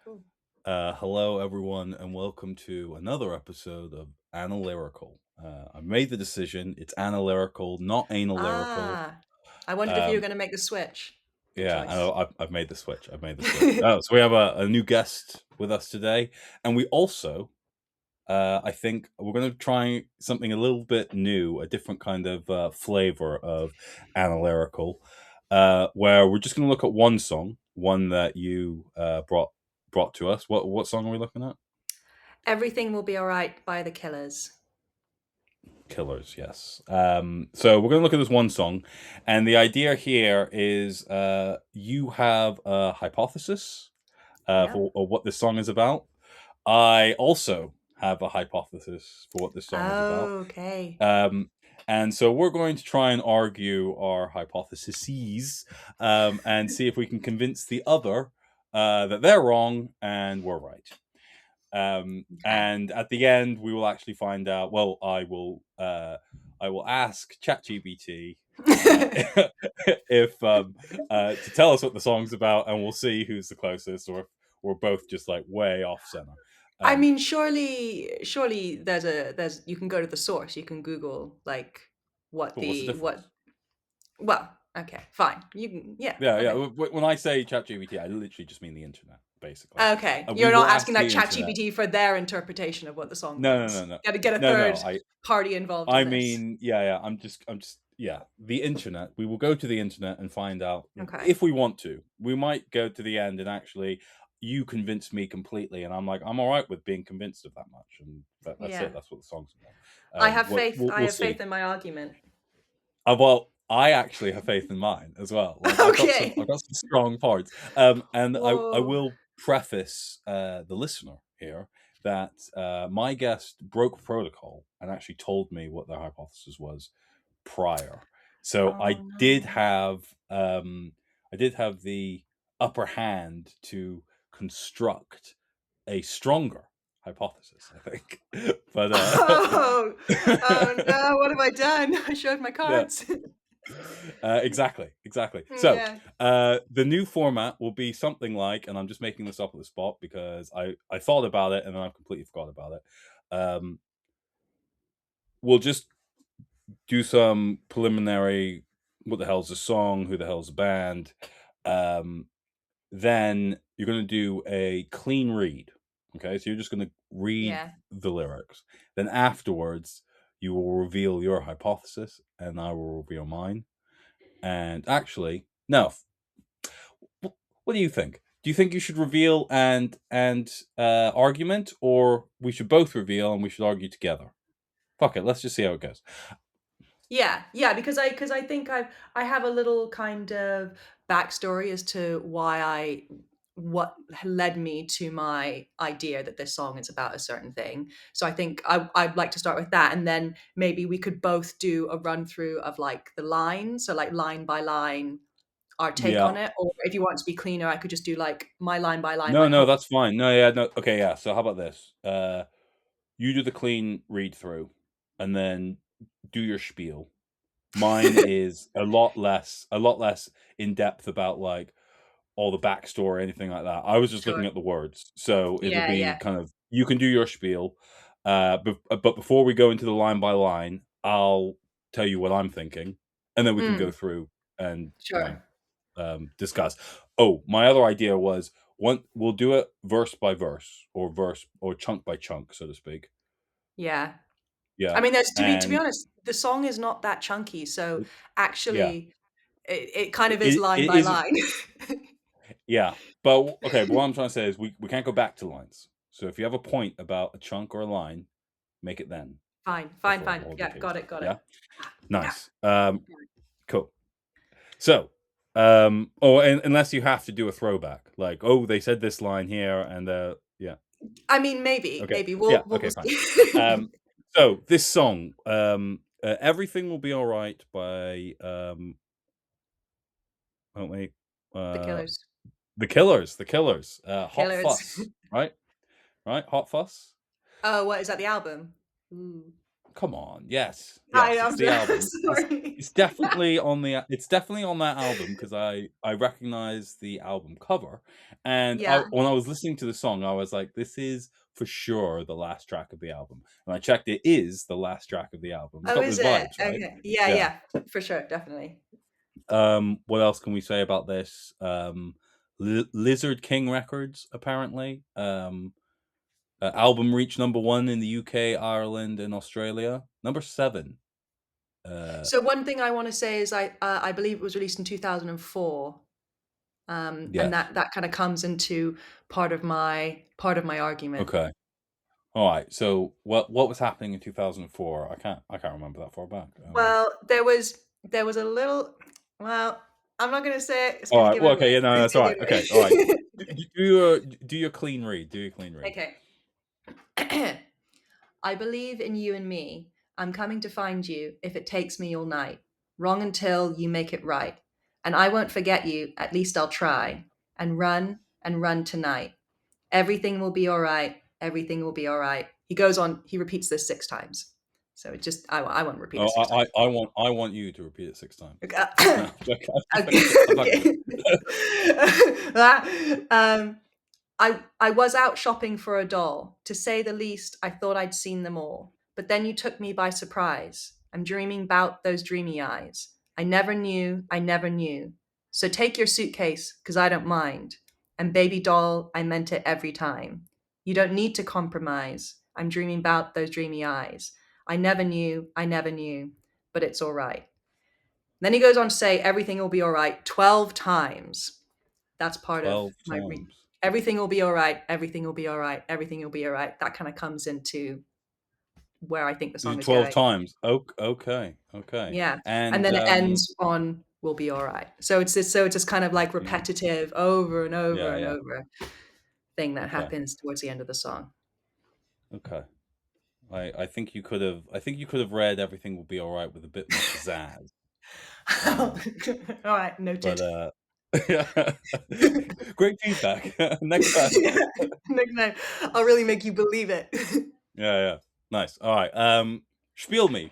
Cool. Hello, everyone, and welcome to another episode of Analyrical. I made the decision; it's analyrical, not analyrical. Ah, I wondered if you were Um, gonna make the switch. Good yeah, choice. I've made the switch. I've made the switch. Oh, so we have a new guest with us today, and we also, I think, we're going to try something a little bit new, a different kind of flavor of analyrical, where we're just going to look at one song, one that you brought to us. What song are we looking at? Everything Will Be Alright by The Killers. Killers, yes. So we're going to look at this one song, and the idea here is you have a hypothesis Yep. for what this song is about. I also have a hypothesis for what this song is about. Okay. Um, and so we're going to try and argue our hypotheses and see if we can convince the other that they're wrong and we're right. Okay. And at the end, we will actually find out. Well, I will ask ChatGPT uh, if to tell us what the song's about, and we'll see who's the closest, or if we're both just like way off center. I Um, mean, surely there's you can go to the source. You can Google, like, what but what's the the what difference? well, okay, fine. You can yeah, Yeah, yeah. okay. When I say ChatGPT, I literally just mean the internet, basically. Okay. We You're will not ask asking, like, the internet. ChatGPT for their interpretation of what the song No, no, means. no, no, Gotta get a no, no. third party involved in I this. mean, yeah, yeah. I'm just, yeah. The internet. We will go to the internet and find out Okay. if we want to. We might go to the end and actually, you convince me completely, and I'm like, I'm all right with being convinced of that much, and that's it. Yeah. That's what the song's about. What I we'll have see. faith in my argument. Well, I actually have faith in mine as well. Like I've Okay. got some strong parts. And I Whoa. will preface the listener here that my guest broke protocol and actually told me what their hypothesis was prior. So Oh, no. I did have the upper hand to construct a stronger hypothesis, I think. But Oh. Oh, no, what have I done? I showed my yeah. cards. Exactly. So, Yeah. the new format will be something like, and I'm just making this up at the spot because I thought about it and then I've completely forgot about it. Um, we'll just do some preliminary. What the hell's a song? Who the hell's a band? Um, then you're going to do a clean read. Okay, so you're just going to read Yeah. the lyrics. Then afterwards, you will reveal your hypothesis, and I will reveal mine. And actually, no, what do you think? Do you think you should reveal and argument, or we should both reveal and we should argue together? Fuck it, let's just see how it goes. Yeah, yeah, because I think I have a little kind of backstory as to why I what led me to my idea that this song is about a certain thing. So I think I'd like to start with that, and then maybe we could both do a run through of, like, the lines, so, like, line by line, our take Yeah. on it. Or if you want to be cleaner, I could just do, like, my line by line, No, my no, whole. that's fine. No, yeah, no. Okay, yeah. So how about this? You do the clean read through, and then do your spiel. Mine is a lot less in depth about like all the backstory, anything like that. I was just Sure. looking at the words, so it'll Yeah, be yeah. kind of you can do your spiel, but before we go into the line by line, I'll tell you what I'm thinking, and then we can go Mm, through and sure. discuss. Oh, my other idea was one. We'll do it verse by verse or chunk by chunk, so to speak. Yeah. Yeah, I mean, there's to be and honest, the song is not that chunky, so it, yeah, actually it kind of is it line by is. line. Yeah, but okay. But what I'm trying to say is we can't go back to lines. So if you have a point about a chunk or a line, make it then Fine, fine, before fine. all the Yeah, got chaos. it, got it. Yeah, Yeah. nice. Cool. So, oh, and unless you have to do a throwback, like, oh, they said this line here, and yeah, I mean, maybe, okay, maybe yeah, we'll okay, fine. see. So this song, everything will be all right by oh wait, The uh, Killers. the Killers, Hot Killers. Fuss, right, right, Hot Fuss. Oh, what is that, the album? Ooh. Come on, yes, I yes, it's am the album. sorry. It's definitely on that album because I recognize the album cover, and I Yeah. when I was listening to the song, I was like, "This is for sure the last track of the album," and I checked, it is the last track of the album. It's Oh, got is those it? vibes, right? Okay. Yeah, Yeah. yeah, for sure, definitely. What else can we say about this? Lizard King Records, apparently. Album reached number one in the UK, Ireland, and Australia. Number seven. Uh, So one thing I wanna say is I believe it was released in 2004, and yes. that kinda comes into part of my argument. Okay. All right. So what was happening in 2004? I can't remember that far back. Well, there was a little well, I'm not gonna say it, it's All gonna right. give it Well, okay. Yeah. away. No, It's that's gonna all give right. Okay. All right. it away. Do your clean read. Do your clean read. Okay. I believe in you and me. I'm coming to find you if it takes me all night. Wrong until you make it right. And I won't forget you, at least I'll try. And run tonight. Everything will be all right. Everything will be all right. He goes on, he repeats this 6 times. So it just, I won't repeat it Oh, six I, times. I, I want I want you to repeat it 6 times. Okay. I'm joking. I'm Okay. joking. I'm not gonna. Okay. I was out shopping for a doll. To say the least, I thought I'd seen them all. But then you took me by surprise. I'm dreaming about those dreamy eyes. I never knew, I never knew. So take your suitcase, 'cause I don't mind. And baby doll, I meant it every time. You don't need to compromise. I'm dreaming about those dreamy eyes. I never knew, but it's all right. Then he goes on to say everything will be all right 12 times. That's part of 12 my re times. everything will be all right, everything will be all right, everything will be all right. That kinda comes into where I think the You song did is 12 going. times. Okay. Okay. Yeah, and And then it ends on "We'll be all right." So it's just kind of like yeah. repetitive over and over Yeah. and Yeah. over thing that Okay. happens towards the end of the song. Okay. I think you could have read everything will be all right with a bit more pizzazz. All Um, right, but noted. yeah. Great feedback. Next time. Yeah, next time, I'll really make you believe it. Yeah. Nice. All right. Spiel me.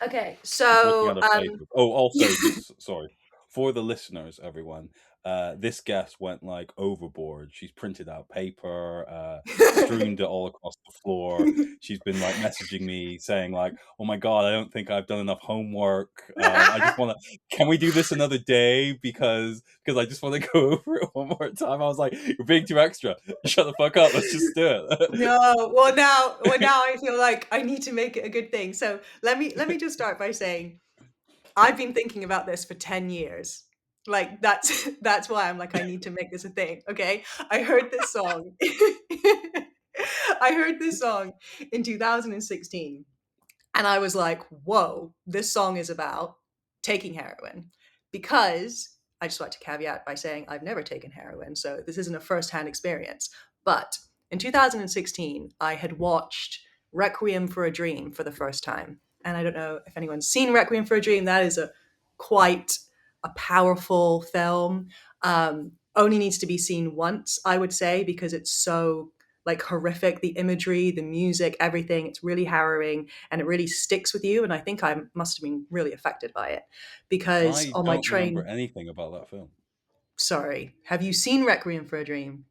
Okay, He's looking so, at a paper. Oh, also, yeah. just sorry for the listeners, everyone. This guest went like overboard. She's printed out paper, strewned it all across the floor. She's been like messaging me saying like, "Oh my god, I don't think I've done enough homework. I just want to. Can we do this another day? Because I just want to go over it one more time." I was like, "You're being too extra. Shut the fuck up. Let's just do No, it." well now I feel like I need to make it a good thing. So let me just start by saying I've been thinking about this for 10 years. Like that's that's why I'm like I need to make this a thing, okay? I heard this song. I heard this song in 2016 and I was like, "Whoa, this song is about taking heroin." Because I just like to caveat by saying I've never taken heroin, so this isn't a first-hand experience. But in 2016, I had watched Requiem for a Dream for the first time. And I don't know if anyone's seen Requiem for a Dream. That is a quite a powerful film. Only needs to be seen once, I would say, because it's so like horrific. The imagery, the music, everything. It's really harrowing and it really sticks with you. And I think I must have been really affected by it because I on my don't remember train, anything about that film. sorry, have you seen Requiem for a Dream?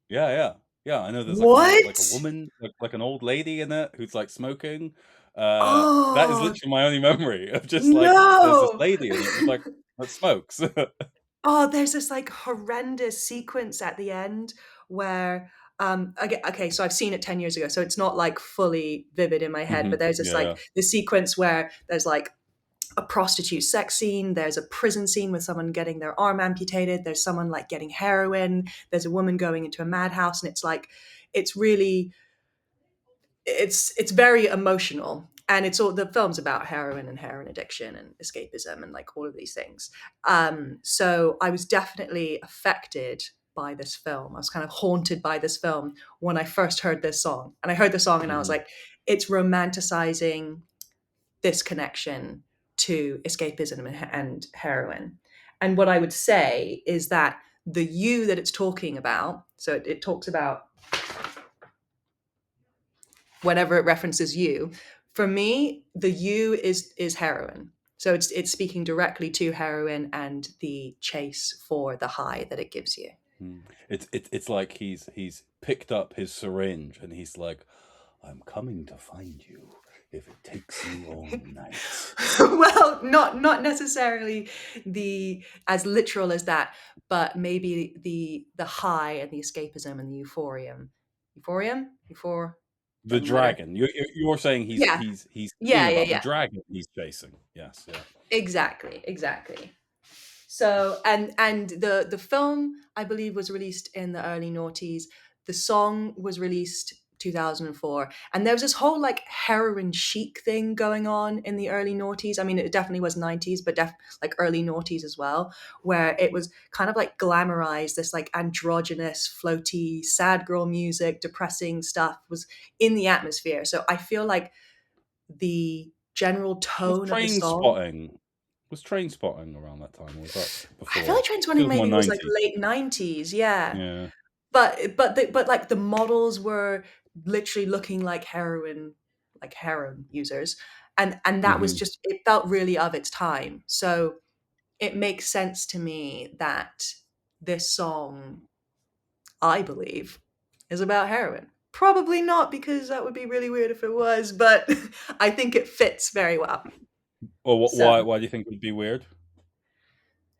Yeah. I know there's like a What? woman, like an old lady in it who's like smoking. That is Oh, literally my only memory of just like there's this no. lady in it with like that smokes. Oh, there's this like horrendous sequence at the end where okay, so I've seen it 10 years ago, so it's not like fully vivid in my head, but there's this Yeah, yeah. like the sequence where there's like a prostitute sex scene, there's a prison scene with someone getting their arm amputated, there's someone like getting heroin, there's a woman going into a madhouse, and it's like it's really it's very emotional. And it's all the film's about heroin and heroin addiction and escapism and like all of these things. So I was definitely affected by this film. I was kind of haunted by this film when I first heard this song. And I heard the song and I was Mhm. like, it's romanticizing this connection to escapism and heroin. And what I would say is that the you that it's talking about, so it talks about whenever it references you. For me, the you is heroin. So it's speaking directly to heroin and the chase for the high that it gives you. It's like he's picked up his syringe and he's like, "I'm coming to find you if it takes you all night." Well, not necessarily the as literal as that, but maybe the high and the escapism and the euphorium. Euphorium? Euphor The doesn't matter. dragon. You're saying Yeah. he's Yeah, singing yeah, about the yeah. dragon he's chasing. Yes, yeah. Exactly, exactly. So and the film I believe was released in the early noughties. The song was released 2004, and there was this whole like heroin chic thing going on in the early noughties. I mean, it definitely was 90s, but like early noughties as well, where it was kind of like glamorized. This like androgynous, floaty, sad girl music, depressing stuff was in the atmosphere. So I feel like the general Was tone of the train song. spotting was train spotting around that time, or was that I feel like before? I feel Trainspotting it was more maybe was like 90s. late 90s, yeah. Yeah. But like the models were literally looking like heroin users, and that was Mhm. just it felt really of its time. So it makes sense to me that this song, I believe, is about heroin. Probably not because that would be really weird if it was, but I think it fits very well. Or So why do you think it would be weird?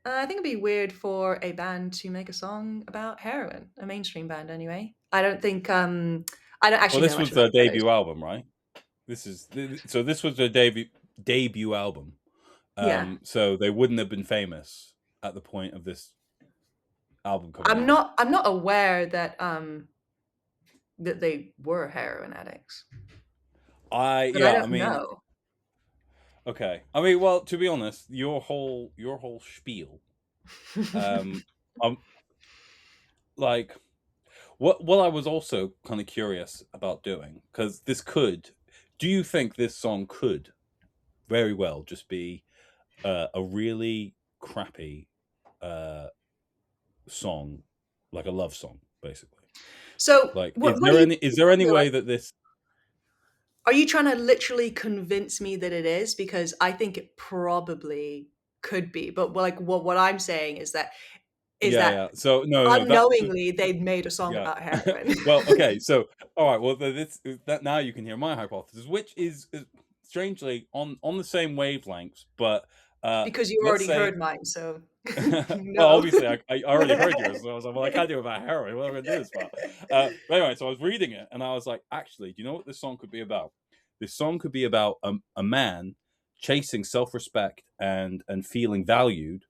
I think it'd be weird for a band to make a song about heroin, a mainstream band anyway. I don't think I don't Well, actually know this much was about their the others. debut album, right? So this was their debut album. Yeah. So they wouldn't have been famous at the point of this album coming out. I'm not aware that they were heroin addicts, but I Yeah, I don't mean, know. okay. I mean, well, to be honest, your whole spiel, um, um, like what I was also kind of curious about doing because this could. Do you think this song could very well just be a really crappy uh, song, like a love song, basically? So Like, what do you is there any feel like? way that this? Are you trying to literally convince me that it is? Because I think it probably could be. But like what I'm saying is Yeah, that yeah. So no, that unknowingly they'd made a song yeah. about heroin. Well, okay. So all right. Well, this that now you can hear my hypothesis, which is strangely on the same wavelengths, but Because you let's already say heard mine, so well, no. obviously, I already heard yours, so I was like, "Well, I can't do it about heroin. What am I gonna do this about?" But anyway, so I was reading it, and I was like, "Actually, do you know what this song could be about? This song could be about a man chasing self-respect and feeling valued,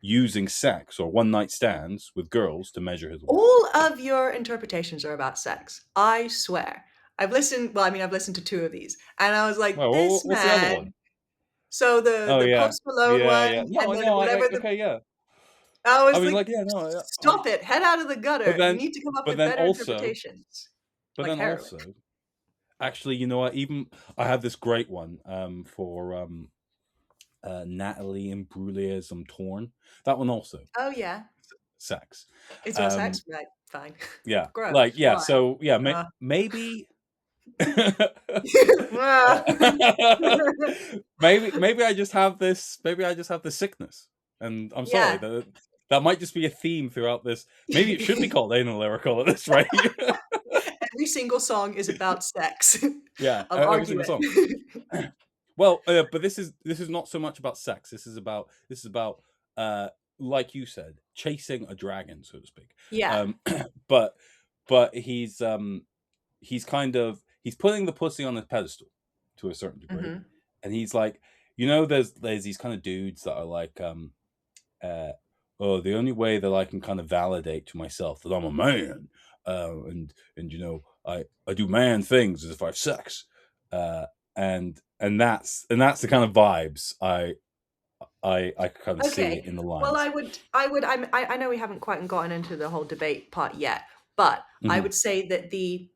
using sex or one night stands with girls to measure his worth." All of your interpretations are about sex. I swear. I've listened to two of these, and I was like, Well, this what's the other one? man. So Oh the yeah, Post Malone yeah, one, yeah. and No, then no. whatever the Okay, yeah. I I was mean, like, like, yeah, no, stop it, head out of the but gutter. You then, need to come up but with then better also, interpretations, but like then heroin. also, actually, you know what? Even I have this great one for Natalie Imbruglia, I'm torn. That one also Oh yeah, sex. it's about Um, sex, right? Fine. yeah, Gross. like yeah. Why? So yeah, Uh. maybe. Ah. Uh, maybe I just have this. Maybe I just have this sickness, and I'm sorry Yeah. that that might just be a theme throughout this. Maybe it should be called anal lyrical at this rate. Every single song is about sex. Yeah, I'll every argue single song. it. Well, but this is not so much about sex. This is about uh, like you said, chasing a dragon, so to speak. Yeah. Um, but but he's kind of he's putting the pussy on a pedestal to a certain degree, Mhm. and he's like, you know, there's these kind of dudes that are like, uh, oh, the only way that I can kind of validate to myself that I'm a man, and you know, I do man things as if I have sex, uh, and that's the kind of vibes I kind of see Okay. in the Well, lines. I know we haven't quite gotten into the whole debate part yet, but I Mhm. would say that the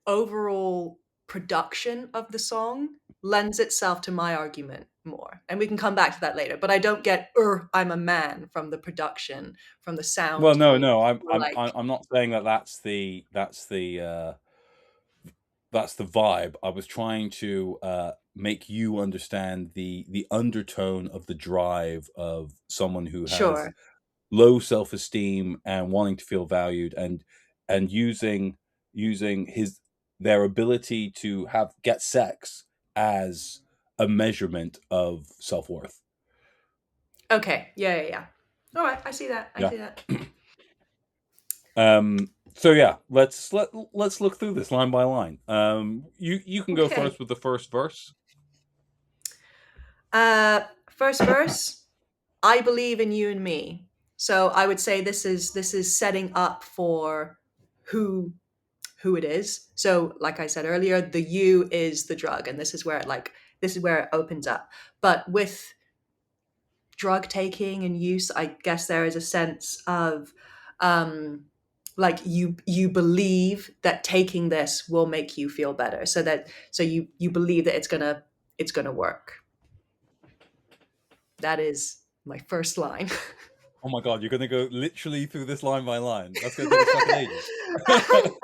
overall production of the song lends itself to my argument more, and we can come back to that later, but I don't get, I'm a man" from the production, from the sound Well, to me. no, It's more like I'm not saying that that's the that's the vibe. I was trying to make you understand the undertone of the drive of someone who has Sure. low self-esteem and wanting to feel valued, and using his their ability to have get sex as a measurement of self-worth. Okay. Yeah, yeah, yeah. All right, I see that. I Yeah. see that. So yeah, let's look through this line by line. You can go Okay. first with the first verse. First verse, I believe in you and me. So I would say this is setting up for who who it is. So like I said earlier, the you is the drug, and this is where it opens up. But with drug taking and use, I guess there is a sense of um like you believe that taking this will make you feel better. So you believe that it's gonna work. That is my first line. Oh my god, you're gonna go literally through this line by line. That's gonna take us fucking ages.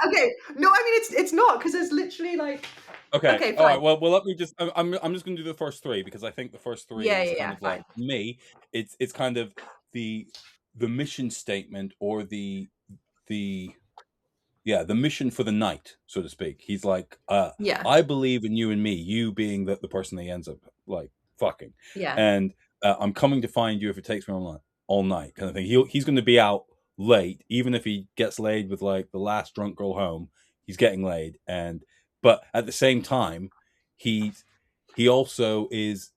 Okay. No, I mean it's not because there's literally like Okay, okay, all right. fine. Well, let me just. I'm just going to do the first three because I think the first three Yeah, is yeah, kind yeah, of like fine. me. It's kind of the the mission statement or the yeah, the mission for the night, so to speak. He's like, Yeah, I believe in you and me, you being the person that he ends up like fucking. yeah. And I'm coming to find you if it takes me all night, kind of thing. He's going to be out late, even if he gets laid with like the last drunk girl home, he's getting laid. And, but at the same time, he's, he also is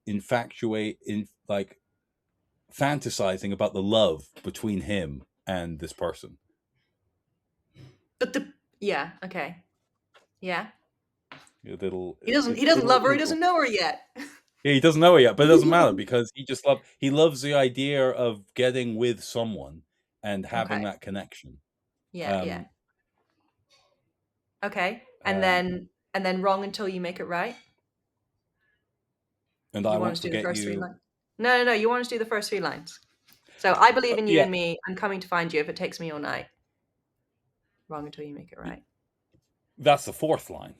like fantasizing about the love between him and this person. But the yeah, okay. Yeah. A little, He doesn't love her, he little doesn't know her yet. Yeah, he doesn't know it yet, but it doesn't matter because he loves the idea of getting with someone and having Okay. that connection. Yeah, yeah. Um, Okay. And um, then wrong until you make it right. and I You want won't us to do the forget first three you. lines? No, no, no. You want us to do the first three lines. So I believe in you Yeah, and me. I'm coming to find you if it takes me all night. Wrong until you make it right. that's the fourth line.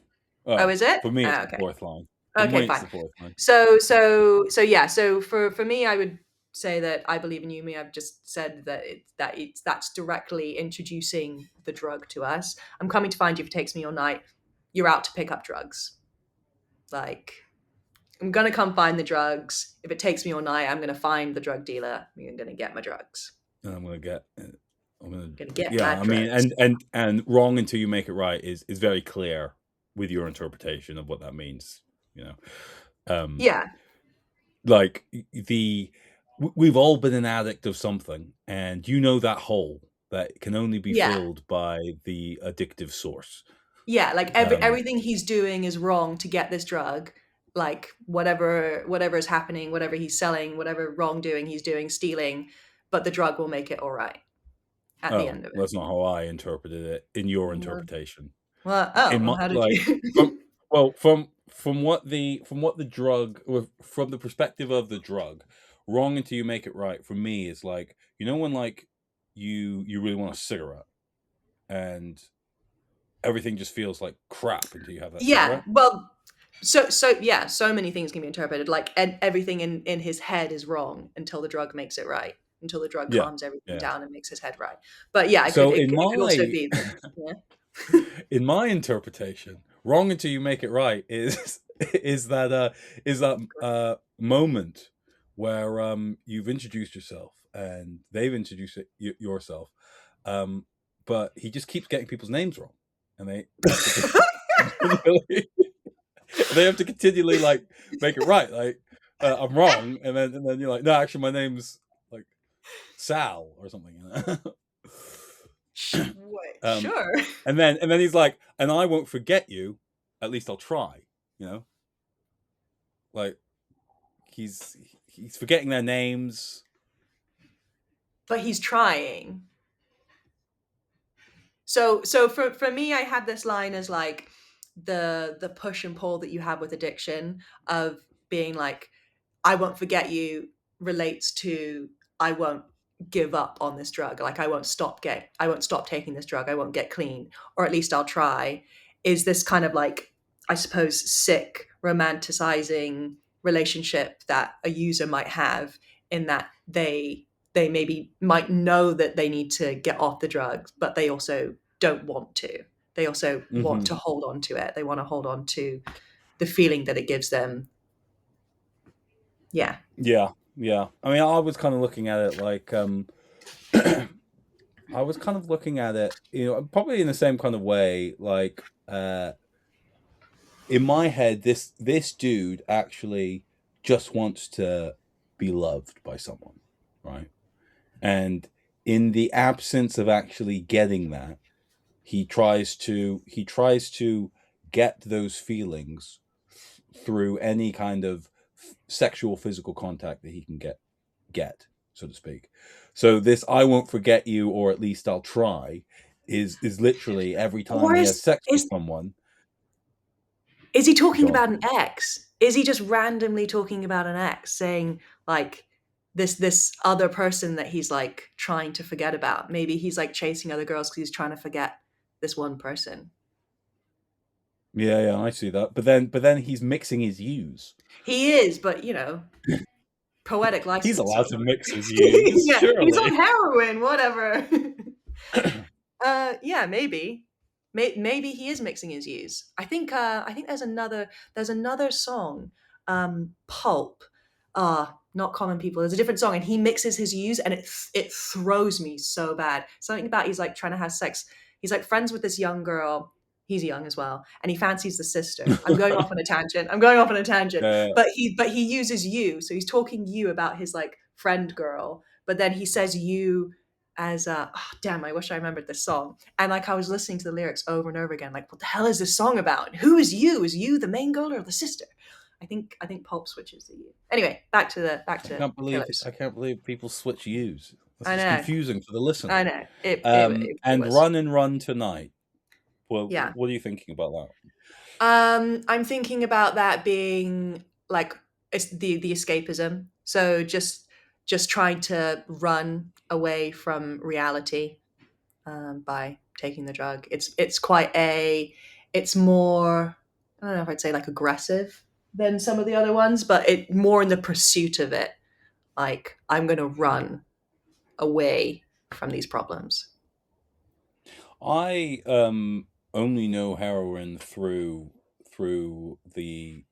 Oh, Oh, is it? for me, it's Oh, the okay. fourth line. For Okay, me, it's fine. the fourth line. So yeah. So for me, I would say that I believe in you, me. I've just said that's directly introducing the drug to us. I'm coming to find you if it takes me all night. You're out to pick up drugs. Like I'm gonna come find the drugs. If it takes me all night, I'm gonna find the drug dealer. I'm gonna get my drugs. And I'm gonna get. I'm gonna. I'm gonna get Yeah, my I mean, drugs. and wrong until you make it right is very clear with your interpretation of what that means. You know, um, Yeah, like we've all been an addict of something, and you know that hole that can only be yeah, filled by the addictive source. yeah. Like um everything he's doing is wrong to get this drug. Like whatever is happening, whatever he's selling, whatever wrongdoing he's doing, stealing, but the drug will make it all right at the oh, end of it. that's not how I interpreted it in your Well, interpretation. oh, In well, my how did like you? from from what the drug from the perspective of the drug, wrong until you make it right for me is like, you know, when like you really want a cigarette and everything just feels like crap until you have that Yeah, cigarette. well, so yeah, so many things can be interpreted. Like everything in his head is wrong until the drug makes it right. Until the drug Yeah, calms everything yeah. down and makes his head right. But yeah, So it could also be that yeah. in my interpretation, wrong until you make it right is is that moment where you've introduced yourself and they've introduced yourself, um, but he just keeps getting people's names wrong, and they have to continually they have to continually like make it right. Like I'm wrong, and then you're like, no, actually, my name's like Sal or something. You know? Wait, um, sure. and then he's like, and I won't forget you. At least I'll try. You know, like he's he's forgetting their names. But he's trying. So for me, I had this line as like the push and pull that you have with addiction of being like I won't forget you relates to I won't give up on this drug. Like I won't stop taking this drug. I won't get clean, or at least I'll try. Is this kind of like I suppose, sick, romanticizing relationship that a user might have, in that they maybe might know that they need to get off the drugs, but they also don't want to. They also want Hmm. to hold on to it. They want to hold on to the feeling that it gives them. Yeah. Yeah, yeah. I mean, I was kind of looking at it like, I was kind of looking at it, probably in the same kind of way. Like, in my head, this dude actually just wants to be loved by someone, right? And in the absence of actually getting that, he tries to get those feelings through any kind of sexual physical contact that he can get, so to speak. So this "I won't forget you, or at least I'll try" is literally every time Or he has is sex with is someone. is he talking Go on. about an ex? Is he just randomly talking about an ex, saying like this other person that he's like trying to forget about? Maybe he's like chasing other girls because he's trying to forget this one person. Yeah, yeah, I see that. But then he's mixing his use. He is, but poetic He's license. allowed to mix his use, Yeah, he's on surely. heroin, whatever. Yeah, maybe. Maybe he is mixing his views. I think there's another song, Pulp. Not Common People. There's a different song, and he mixes his views, and it throws me so bad. Something about he's like trying to have sex. He's like friends with this young girl. He's young as well, and he fancies the sister. I'm going off on a tangent. I'm going off on a tangent. Yeah, But he uses you, so he's talking you about his like friend girl. But then he says you as oh, damn, I wish I remembered this song. And like I was listening to the lyrics over and over again, like, what the hell is this song about? Who is you? Is you the main girl or the sister? I think Pulp switches the you. Anyway, back I to can't believe Killers. I can't believe people switch use. This I is know, confusing for the listener. I know. It really And was. "Run and Run Tonight." Well, Yeah. what are you thinking about that? I'm thinking about that being like it's the escapism. So just trying to run away from reality, by taking the drug. It's more, I don't know if I'd say like aggressive than some of the other ones, but it more in the pursuit of it. Like I'm going to run away from these problems. I only know heroin through the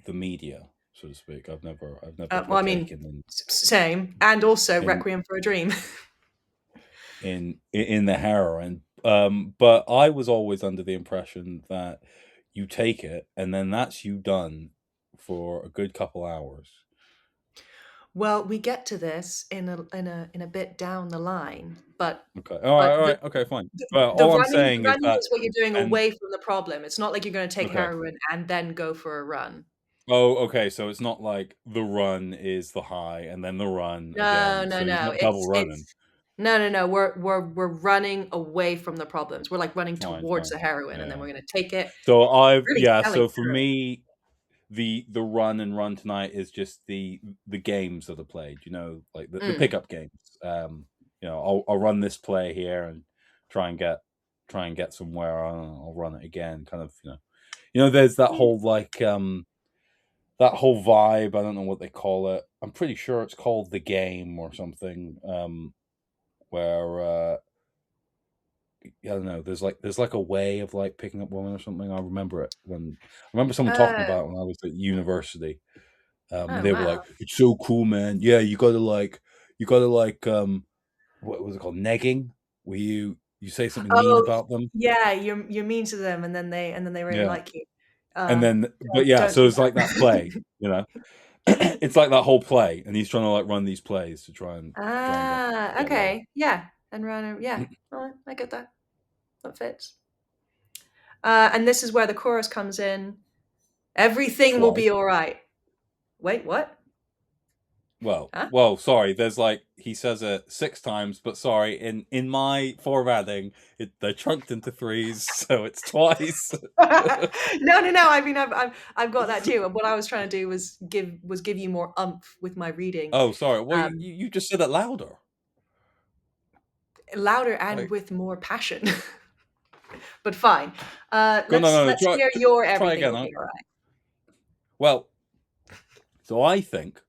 media, so to speak. I've never Well, I mean, partaken same, and also in Requiem for a Dream. in the heroin. But I was always under the impression that you take it and then that's you done for a good couple hours. Well, we get to this in a bit down the line, but Okay. but All the right. Okay, fine. the, Well, the all I'm running saying is running that is what you're doing and away from the problem. It's not like you're going to take okay. heroin and then go for a run. Oh, okay. So it's not like the run is the high and then the run No, again. no, So he's no. not double running. It's no, no, no. We're running away from the problems. We're like running Fine, towards fine. the heroin, and then Yeah. we're gonna take it. So I've Really yeah, selling so for heroin. me, the run and run tonight is just the games that are played, like the Mm. pickup games. I'll run this play here and try and get try and get somewhere. I'll run it again. Kind of, there's that Yeah. whole that whole vibe. I don't know what they call it. I'm pretty sure it's called the game or something. Where I don't know. There's like a way of like picking up women or something. I remember someone talking Oh, about it when I was at university. And oh they were wow. like, "It's so cool, man. Yeah, you gotta like, what was it called? Negging, where you say something mean Oh, about them. yeah. You're mean to them, and then they really Yeah, like you. and then, but yeah, Don't so do it's like that play, that. you know. It's like that whole play, and he's trying to like run these plays to try and get love. Okay. Yeah. And run. Yeah. I get that. That fits. And this is where the chorus comes in. Everything will be Twice. all right. Wait, what? Huh? Well, sorry. There's like he says it 6 times, but sorry, in my formatting, they're chunked into threes, so it's twice. No, no, no. I mean, I've got that too. And what I was trying to do was give you more umph with my reading, Oh, sorry. Well, you, um, you just said it louder. louder and Like, with more passion. but fine. Go, no, no, Let's hear your try everything again. will be all right. Well, so I think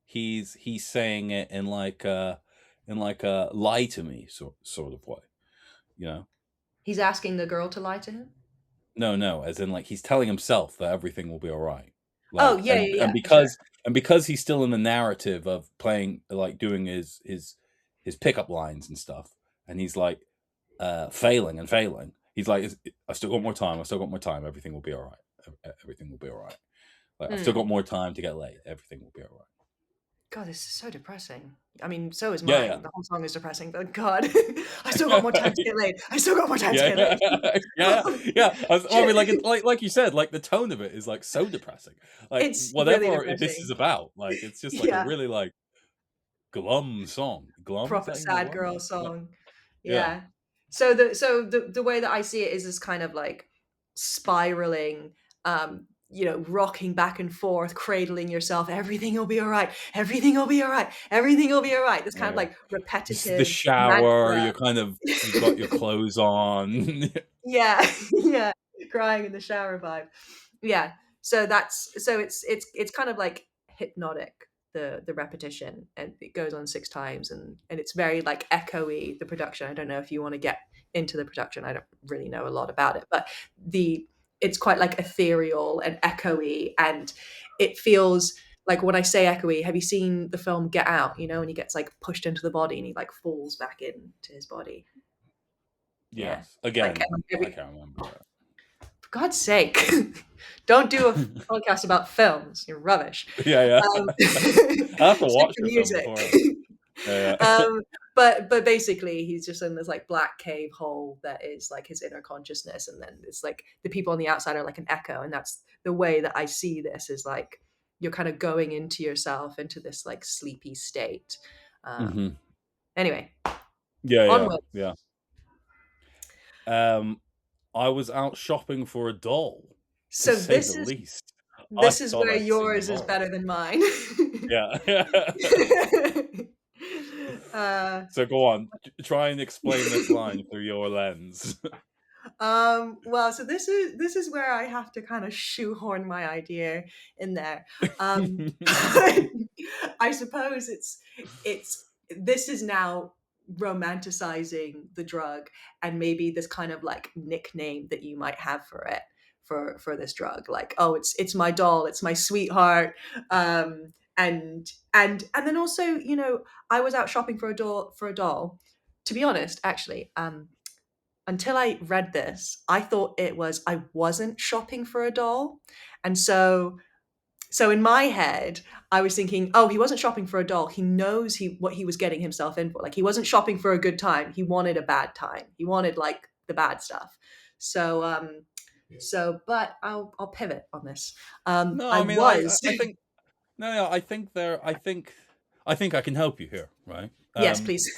he's saying it in like a lie to me sort of way, you know. He's asking the girl to lie to him. No, no, as in like he's telling himself that everything will be all right. Oh Like yeah, yeah, and yeah, for sure. because he's still in the narrative of playing like doing his pickup lines and stuff, and he's like failing and failing. He's like, I still got more time. I still got more time. Everything will be all right. Everything will be all right. Like I've still got Mm. more time to get laid. Everything will be all right. God, this is so depressing. I mean, so is Yeah, mine. The whole song is depressing, but God, I still got more time yeah. to get laid. I still got more time to Yeah, get laid. yeah, yeah, Oh, yeah. Well, I mean, like, shit. like you said, like the tone of it is like so depressing. Like It's really whatever this is depressing. about, like it's just like a Yeah, really like glum song. Glum, is proper that even a sad word? girl Yeah, song. yeah, Yeah. So the way that I see it is this kind of like spiraling, rocking back and forth, cradling yourself. Everything will be all right. Everything will be all right. Everything will be all right. This kind yeah, of yeah. like The repetitive shower. mantra. You're kind of you've got your clothes on. Yeah, yeah, crying in the shower vibe. Yeah. So it's kind of like hypnotic, the repetition, and it goes on 6 times, and it's very like echoey, the production. I don't know if you wanna get into the production. I don't really know a lot about it, but the it's quite like ethereal and echoey, and it feels like when I say echoey, have you seen the film Get Out? You know, when he gets like pushed into the body and he like falls back into his body. Yeah. Yes. Like, Again, and I every can't remember For God's sake, don't do a it. podcast about films. You're rubbish. Yeah, yeah. I have to Stick watch to the film music. before. Yeah, yeah. Um, but basically, he's just in this like black cave hole that is like his inner consciousness, and then it's like the people on the outside are like an echo, and that's the way that I see this is like you're kind of going into yourself into this like sleepy state. Hmm. Anyway, Yeah, yeah, onward. yeah. Um, I was out shopping for a doll, to So say this the is least. I this is thought where I'd seen yours them is all. better than mine. Yeah. uh, So go on, try and explain this line through your lens. well, so this is where I have to kind of shoehorn my idea in there. I suppose it's this is now romanticizing the drug, and maybe this kind of like nickname that you might have for it, for this drug, like, oh, it's my doll, it's my sweetheart. And then also, I was out shopping for a doll. To be honest, actually, until I read this, I thought it was I wasn't shopping for a doll. And so in my head, I was thinking, oh, he wasn't shopping for a doll. He knows what he was getting himself in for. Like he wasn't shopping for a good time. He wanted a bad time. He wanted like the bad stuff. But I'll pivot on this. No, I I mean, I, I was I think no, no, I think I can help you here, right? yes, please.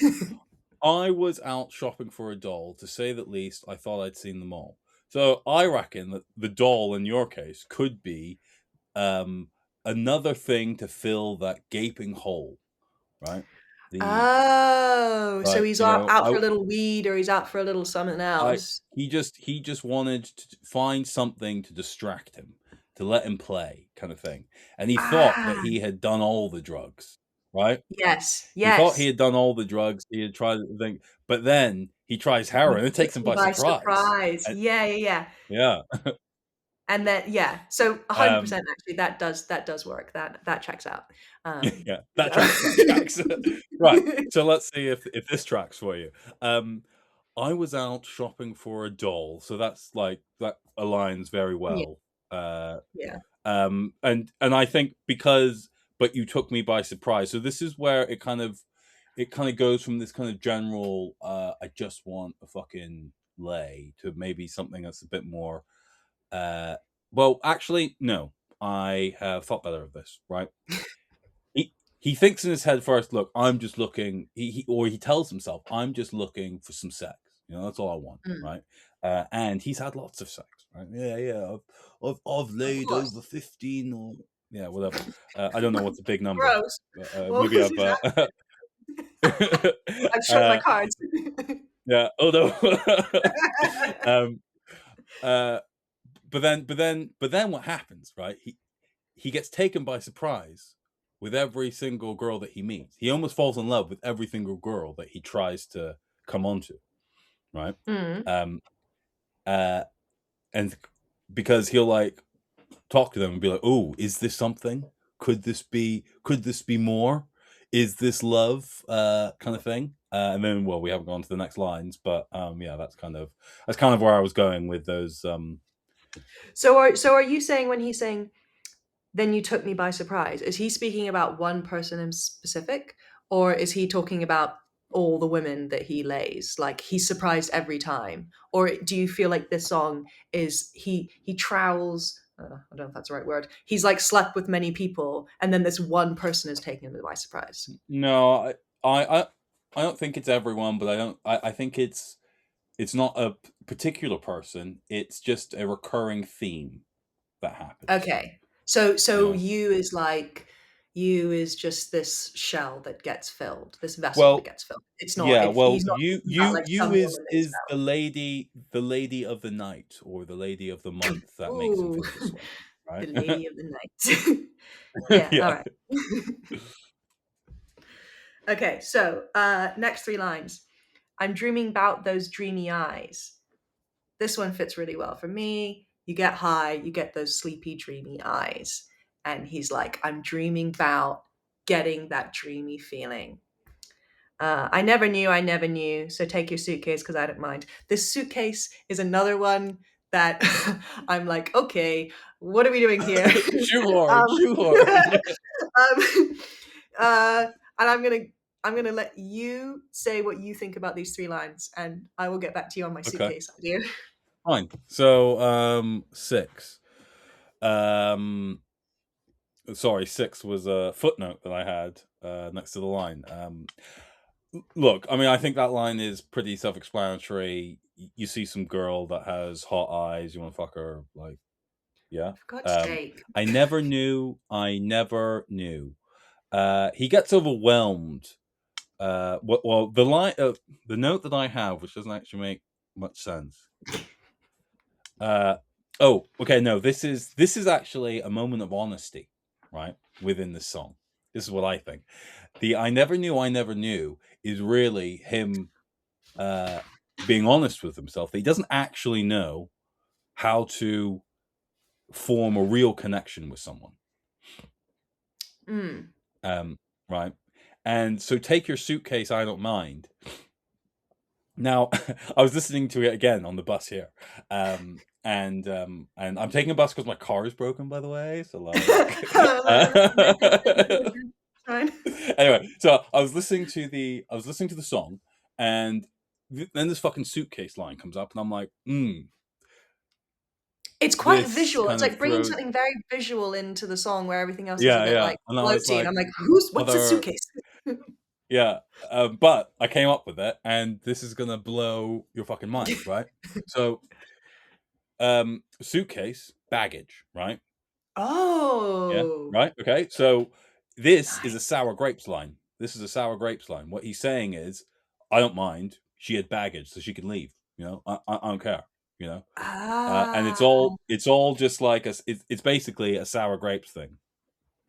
I was out shopping for a doll, to say the least. I thought I'd seen them all. So I reckon that the doll in your case could be um, another thing to fill that gaping hole, right? The Oh, so like, he's out, I for a little weed, or he's out for a little something I else. he just wanted to find something to distract him, to let him play, kind of thing. And he thought that Ah, he had done all the drugs, right? yes, He thought he yes. had done all the drugs. He had tried everything, but then he tries And heroin. it It took takes him me by by surprise. surprise. And Yeah, yeah, yeah. yeah, And then yeah, so um, 100% actually that does work. That checks out. yeah, that So tracks. That tracks. Right. So let's see if this tracks for you. Um, I was out shopping for a doll, so that's like that aligns very Yeah, well. Uh, yeah. and I think because but you took me by surprise. So this is where it kind of goes from this kind of general I just want a fucking lay to maybe something that's a bit more uh well actually no. I have thought better of this, right? He thinks in his head first, look, I'm just looking or he tells himself, I'm just looking for some sex. That's all I want, Mm, right? And he's had lots of sex, right? Yeah, yeah. I've of laid over course. 15 or yeah, whatever. I don't know what's a big number. Gross. What Maybe was I've his I've shown my um, cards. Yeah. Oh no. um, uh, but then what happens, right? He gets taken by surprise with every single girl that he meets. He almost falls in love with every single girl that he tries to come onto, right? Mm. Um, uh, and because he'll like talk to them and be like, "Oh, is this something? Could this be? Could this be more? Is this love?" Kind of thing. And then, well, we haven't gone to the next lines, but yeah, that's kind of where I was going with those. So are you saying when he's saying, "Then you took me by surprise," is he speaking about one person in specific, or is he talking about all the women that he lays? Like he's surprised every time, or do you feel like this song is he trowels? I don't know if that's the right word. He's like slept with many people, and then this one person is taken him by surprise. No, I don't think it's everyone, but I think it's not a particular person. It's just a recurring theme that happens. Okay. So Yeah. you is just this shell that gets filled, this vessel that Well, gets filled. yeah. Well, He's not you thinking about you like you some is woman that he's is the lady of the night or the lady of the found. month that makes him Ooh, feel this way, the right? lady of the night. Yeah, Yeah. alright. Okay, so, next 3 lines. "I'm dreaming 'bout those dreamy eyes." This one fits really well for me. You get high, you get those sleepy, dreamy eyes, and he's like, "I'm dreaming 'bout getting that dreamy feeling." I never knew, so take your suitcase because I don't mind. This suitcase is another one that I'm like, okay, what are we doing here? Shoehorn, um, shoehorn. uh, and I'm gonna let you say what you think about these 3 lines, and I will get back to you on my Okay, suitcase idea. fine. So, 6. Um, sorry, 6 was a footnote that I had, next to the line. Look, I mean, I think that line is pretty self-explanatory. You see some girl that has hot eyes, you wanna fuck her, like, yeah. For God's sake. I never knew, I never knew. He gets overwhelmed. Well, the note that I have, which doesn't actually make much sense. Uh, oh, okay, no, this is actually a moment of honesty, right, within the song. This is what I think. The I never knew" is really him, uh, being honest with himself. That he doesn't actually know how to form a real connection with someone, Mm. um, right? And so take your suitcase, I don't mind. Now, I was listening to it again on the bus here, and I'm taking a bus because my car is broken, by the way. So like, Fine. anyway, so I was listening to the song, and then this fucking suitcase line comes up, and I'm like, It's quite this visual. It's kind of like bringing throws, something very visual into the song where everything else is a yeah, bit, yeah, like, and I was floaty, and like, I'm like, what's a other, suitcase?" yeah, but I came up with it, and this is gonna blow your fucking mind, right? So, suitcase, baggage, right? Yeah, Oh, right, okay, so this is a nice. sour grapes line. This is a sour grapes line. What he's saying is, "I don't mind. She had baggage, so she can leave, you know? I don't care," you know? And it's Ah, all just like it's basically a sour grapes thing,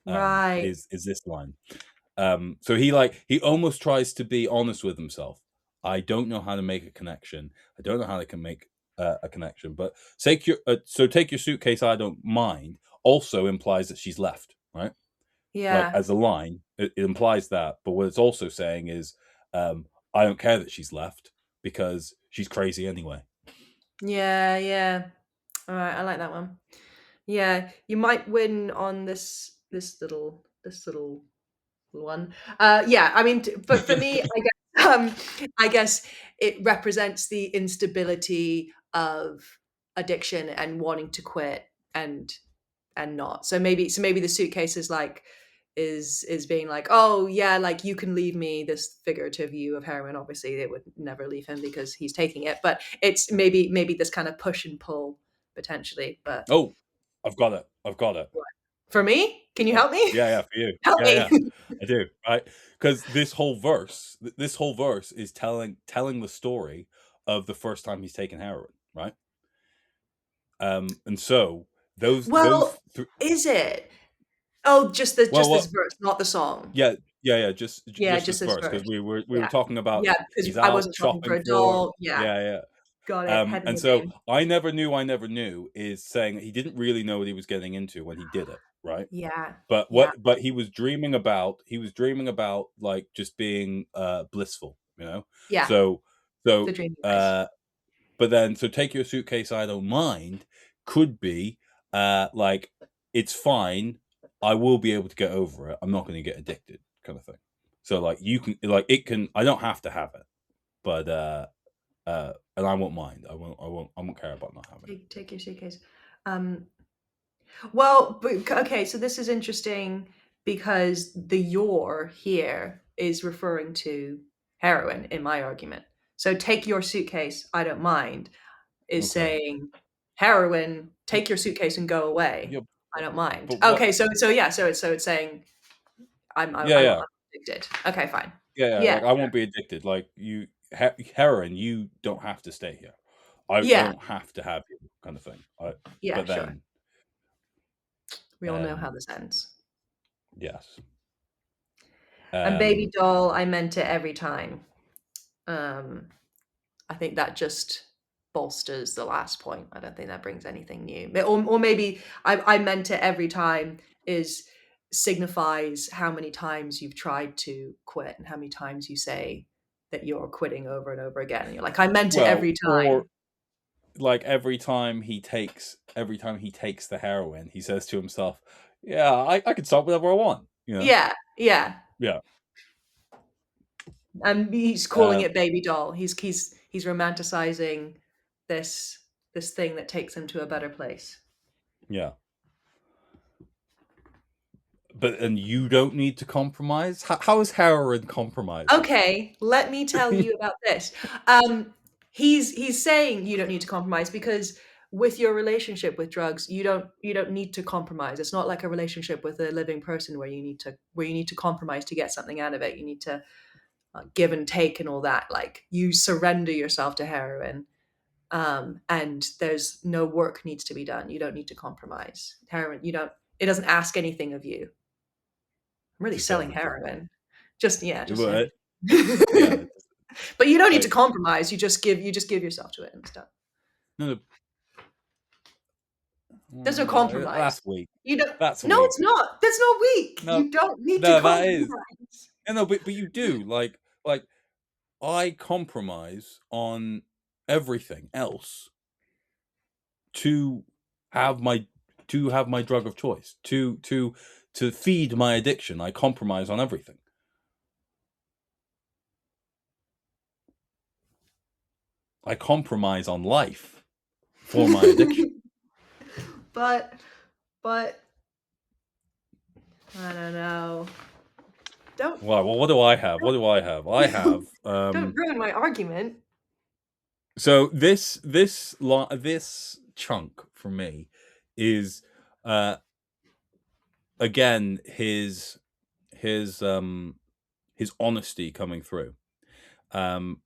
right. is this line. So he almost tries to be honest with himself. I don't know how to make a connection. I don't know how they can make a connection. But take your suitcase. I don't mind. Also implies that she's left, right? Like Yeah. as a line, it implies that. But what it's also saying is, I don't care that she's left because she's crazy anyway. Yeah, yeah. Alright, I like that one. Yeah, you might win on this little one. Yeah, I mean, but for me, I guess it represents the instability of addiction and wanting to quit and not. So maybe the suitcase is like is being like, oh yeah, like you can leave me, this figurative view of heroin. Obviously, they would never leave him because he's taking it. But it's maybe this kind of push and pull potentially. But Oh, I've got it. I've got it. For me? Can you Yeah. help me? Yeah, yeah, for you. Help Yeah, me. yeah, I do, right? Because this whole verse is telling the story of the first time he's taken heroin, right? And so those Well, th is it? Oh, well, just this what verse, not the song. yeah, yeah, yeah, Yeah, just just this this verse because verse. we were Yeah. talking about Yeah, because he's I out wasn't shopping for shopping a for doll. Yeah, yeah, yeah. got it. Head in And the so game. I never knew is saying that he didn't really know what he was getting into when he did it, right? Yeah, But yeah, he was dreaming about like just being blissful, you know? yeah. So The so dreamy place. uh but then so take your suitcase, I don't mind could be like it's fine. I will be able to get over it. I'm not going to get addicted kind of thing. So like you can like it can I don't have to have it, but and I won't mind. I won't care about not having it. Take your suitcase. Um, well, but okay, so this is interesting because the "your" here is referring to heroin in my argument. So take your suitcase, I don't mind, is Okay. saying heroin, take your suitcase and go away. Yeah, I don't mind. but what Okay, so yeah, so it's saying yeah, yeah. I'm addicted. Okay, fine. Yeah, yeah, Yeah, like, I won't be addicted, like, heroin, you don't have to stay here. I yeah, don't have to have you kind of thing. yeah, But sure. then, We all know how um, this ends. yes. And baby Um, doll, I meant it every time. Um, I think that just bolsters the last point. I don't think that brings anything new. Or maybe I meant it every time is signifies how many times you've tried to quit and how many times you say that you're quitting over and over again. And you're like, I meant it well, every or, time. like, every time he takes the heroin, he says to himself, "Yeah, I can stop whenever I want," you know? Yeah, yeah. Yeah. And he's calling Um, it baby doll. He's romanticizing this this thing that takes him to a better place. yeah. But and you don't need to compromise? How is heroin compromising? Okay, let me tell you about this. He's saying you don't need to compromise because with your relationship with drugs, you don't need to compromise. It's not like a relationship with a living person where you need to compromise to get something out of it. You need to give and take and all that. Like you surrender yourself to heroin, and there's no work needs to be done. You don't need to compromise. Heroin, you don't. It doesn't ask anything of you. I'm really Just selling everything. heroin. Just yeah, just But, everything. yeah, But you don't need to like compromise. You just give yourself to it and stuff. no, no. There's no compromise. That's weak. You don't. That's No, weak. it's not. That's not weak. No, You don't need to no, that is. compromise. No, but you do. Like I compromise on everything else to have my have my drug of choice. To feed my addiction, I compromise on everything. I compromise on life for my addiction. but but I don't know. Don't Well, what do I have? What do I have? I have don't ruin my argument. so this chunk for me is uh again his his honesty coming through.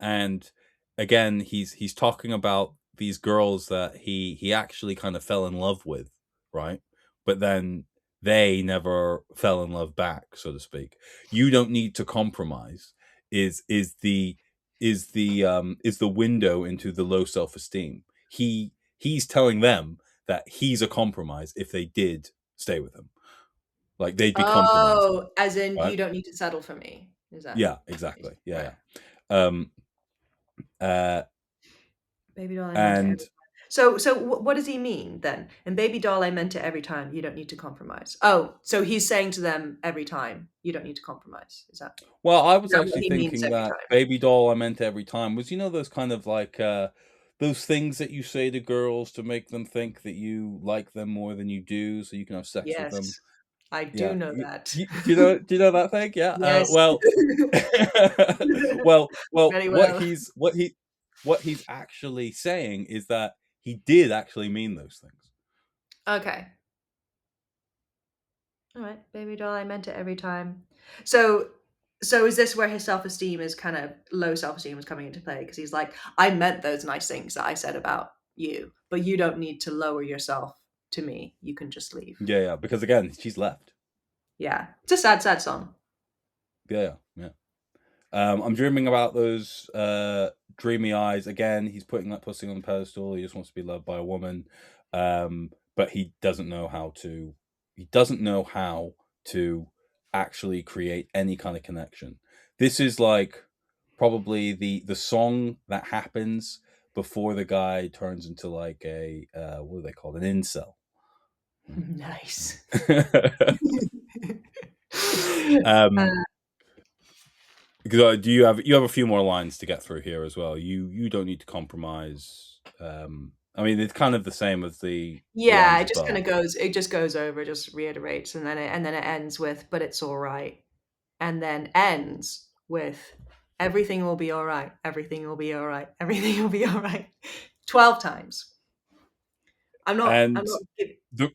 And again, he's talking about these girls that he actually kind of fell in love with, right? But then they never fell in love back, so to speak. You don't need to compromise. Is the is the window into the low self esteem. He's telling them that he's a compromise if they did stay with him, like they'd be compromising, Oh, as in right? you don't need to settle for me. Is that Yeah, exactly. right? Yeah, yeah. Uh, Baby doll, I meant it every and time. So what does he mean then? And baby doll, I meant it every time. You don't need to compromise. Oh, so he's saying to them every time, you don't need to compromise. well, I Is was that what actually he means thinking every that time? baby doll I meant every time was those kind of like those things that you say to girls to make them think that you like them more than you do, so you can have sex with them. Yes, I do Yeah, know that. do you know that thing? Yeah. Yes. Well, Very well. what he's actually saying is that he did actually mean those things. Okay. All right, baby doll, I meant it every time. So so is this where his self-esteem is kind of low self-esteem is coming into play? Because he's like, I meant those nice things that I said about you, but you don't need to lower yourself to me. You can just leave. Yeah, yeah. Because again, she's left. Yeah. It's a sad, sad song. Yeah, yeah, yeah. I'm dreaming about those dreamy eyes. Again, he's putting that pussy on the pedestal. He just wants to be loved by a woman, but he doesn't know how to. He doesn't know how to actually create any kind of connection. This is like probably the song that happens before the guy turns into like a what do they call it? An incel. Nice. um, Because do you have a few more lines to get through here as well? You don't need to compromise. I mean, it's kind of the same as the Yeah, lines it just above. kinda goes it just goes over, just reiterates, and then it ends with, "But it's alright," and then ends with, "Everything will be alright, everything will be alright, everything will be alright." 12 times. I'm And not giv the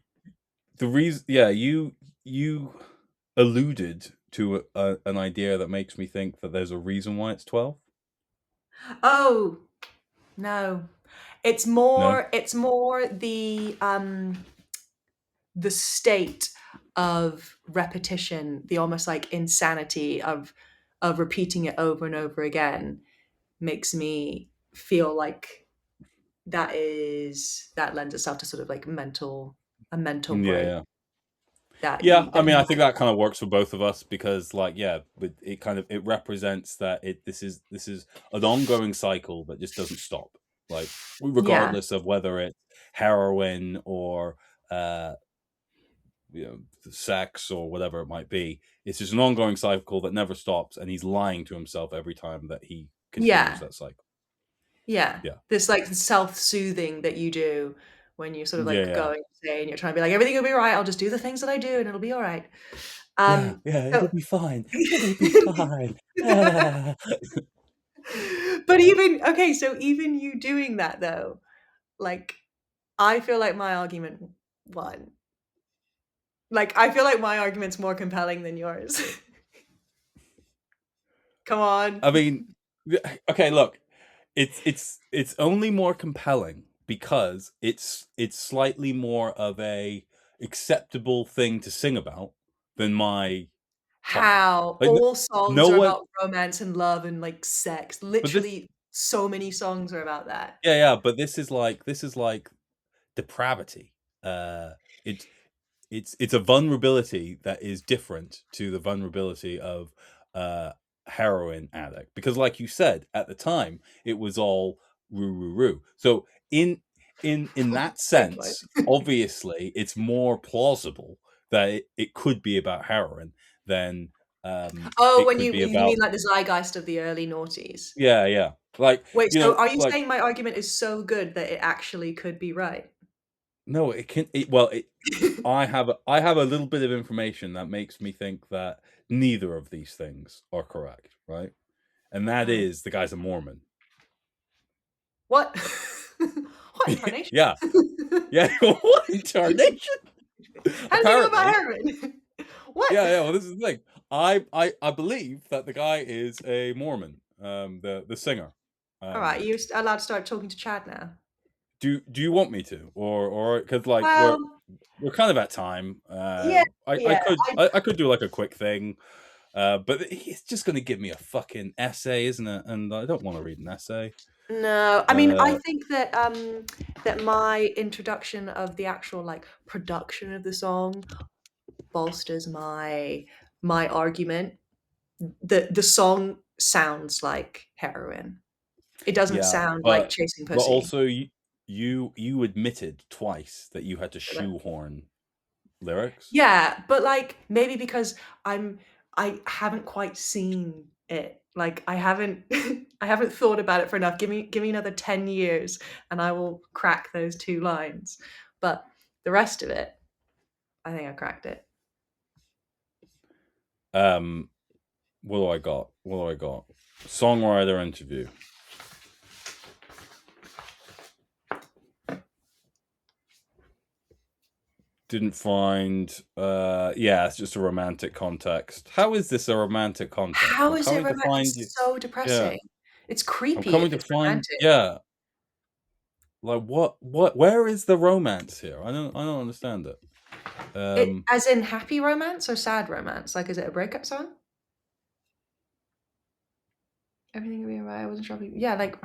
the reason, yeah, you alluded to an idea that makes me think that there's a reason why it's 12. Oh, no. No, It's more the state of repetition, the almost like insanity of repeating it over and over again makes me feel like that lends itself to sort of like a mental yeah, break yeah. Yeah, I that mean, he I think might. that kind of works for both of us because, like, yeah, but it kind of it represents that this is an ongoing cycle that just doesn't stop. Like, Yeah, regardless of whether it's heroin or uh, sex or whatever it might be, it's just an ongoing cycle that never stops, and he's lying to himself every time that he continues yeah, that cycle. yeah. Yeah, This like self-soothing that you do when you're sort of yeah, like yeah, going insane. You're trying to be like, everything will be right. I'll just do the things that I do and it'll be all right. yeah, Um, yeah. so It'll be fine. It'll be fine. Ah. but even okay, so even you doing that though, like I feel like my argument won. Like I feel like my argument's more compelling than yours. Come on. I mean, okay, look, it's only more compelling because it's slightly more of a acceptable thing to sing about than my topic. How Like all songs no are one, about romance and love and like sex. but this, Literally so many songs are about that. yeah, yeah, but this is like depravity. Uh, it's it's a vulnerability that is different to the vulnerability of a heroin addict because, like you said, at the time it was all roo roo roo. So in that Great point. sense, obviously, it's more plausible that it could be about heroin than Oh, it when could be you mean about, like the zeitgeist of the early noughties. yeah, yeah, like Wait, so are you saying my argument is so good that it actually could be right? no, it can well I have a little bit of information that makes me think that neither of these things are correct, right? And that Oh, is the guy's a Mormon. what? What incarnation? Yeah, yeah. What incarnation? How does he know about Apparently, heroin? What? yeah, yeah. Well, this is the thing. I believe that the guy is a Mormon. The singer. Alright, Um, you're allowed to start talking to Chad now. do you want me to, or because like Well, we're kind of at time. yeah, I yeah. could I I could do like a quick thing. But he's just going to give me a fucking essay, isn't it? And I don't want to read an essay. no, I mean, I Uh, think that my introduction of the actual, like, production of the song bolsters my argument. The song sounds like heroin. It doesn't yeah, sound like but chasing but pussy. also you admitted twice that you had to Really? shoehorn lyrics. Yeah, but, like, maybe because I haven't quite seen it. Like, I haven't I haven't thought about it for enough. Give me another 10 years, and I will crack those 2 lines. But the rest of it, I think I cracked it. Um, what do I got? What do I got? Songwriter interview. Didn't find, yeah, it's just a romantic context. How is this a romantic context? How I'm is it coming to romantic? find you. It's so Yeah, depressing. It's I'm creepy coming if to it's find, romantic. yeah, like, where is the romance here? I don't understand it. It Um, as in happy romance or sad romance? Like, is it a breakup song? Everything will be alright, I wasn't sure if you yeah, like,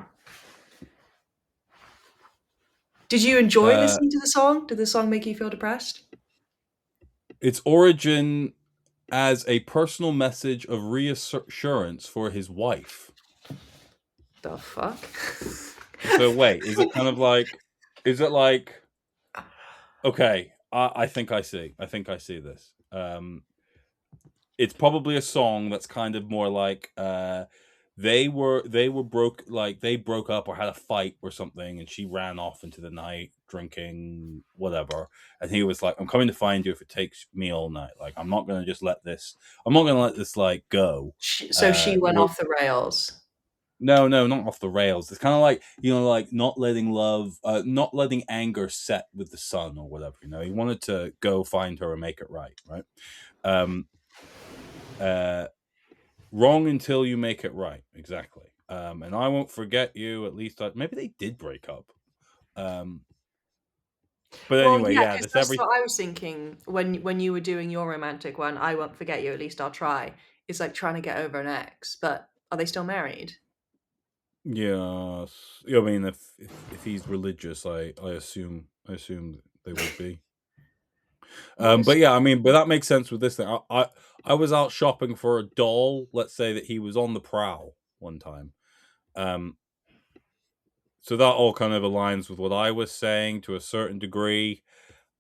did you enjoy uh, listening to the song? Did the song make you feel depressed? its origin as a personal message of reassurance for his wife. The fuck? So wait, is it kind of like, is it like, okay, I think I see. I think I see this. It's probably a song that's kind of more like, they were they broke up or had a fight or something, and she ran off into the night drinking whatever, and he was like, I'm coming to find you if it takes me all night. Like, I'm not gonna let this like go. So she went We're off the rails. No, no, not off the rails. It's kind of like, like not letting anger set with the sun or whatever. He wanted to go find her and make it right, right? Um, uh, Wrong until you make it right, exactly. And I won't forget you. At least maybe they did break up. Um, but Well, anyway, yeah, yeah, because this that's every what I was thinking when you were doing your romantic one, "I won't forget you, at least I'll try." It's like trying to get over an ex, but are they still married? yes. I mean, if he's religious, I assume they would be. What But is yeah, I mean, but that makes sense with this thing. I was out shopping for a doll. Let's say that he was on the prowl one time. Um, so that all kind of aligns with what I was saying to a certain degree.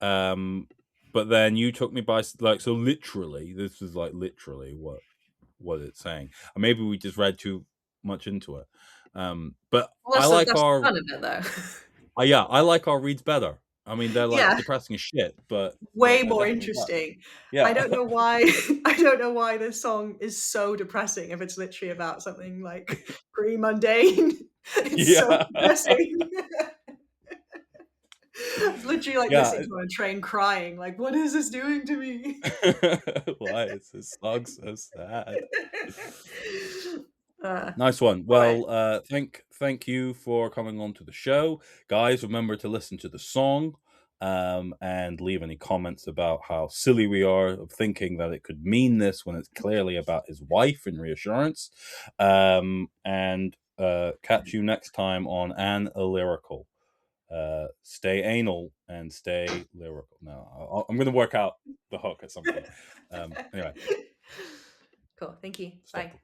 Um, but then you took me by like, so literally, this is like literally what it's saying. And maybe we just read too much into it. But well, I like that's the our fun of it, though. yeah, I like our reads better. I mean, they're like Yeah. depressing as shit, but Way they're more definitely better. interesting. I Yeah, don't know why I don't know why this song is so depressing if it's literally about something, like, pretty mundane. It's so yeah, depressing. Literally, like, yeah. listening to it on a train crying, like, "What is this doing to me?" Why is this song so sad? Uh, Nice one. alright. Well, thank you for coming on to the show, guys. Remember to listen to the song, and leave any comments about how silly we are of thinking that it could mean this when it's clearly about his wife and reassurance. And catch you next time on An a Lyrical. Stay anal and stay lyrical. No, I'm going to work out the hook at some point. Anyway, Cool, thank you. stop Bye. the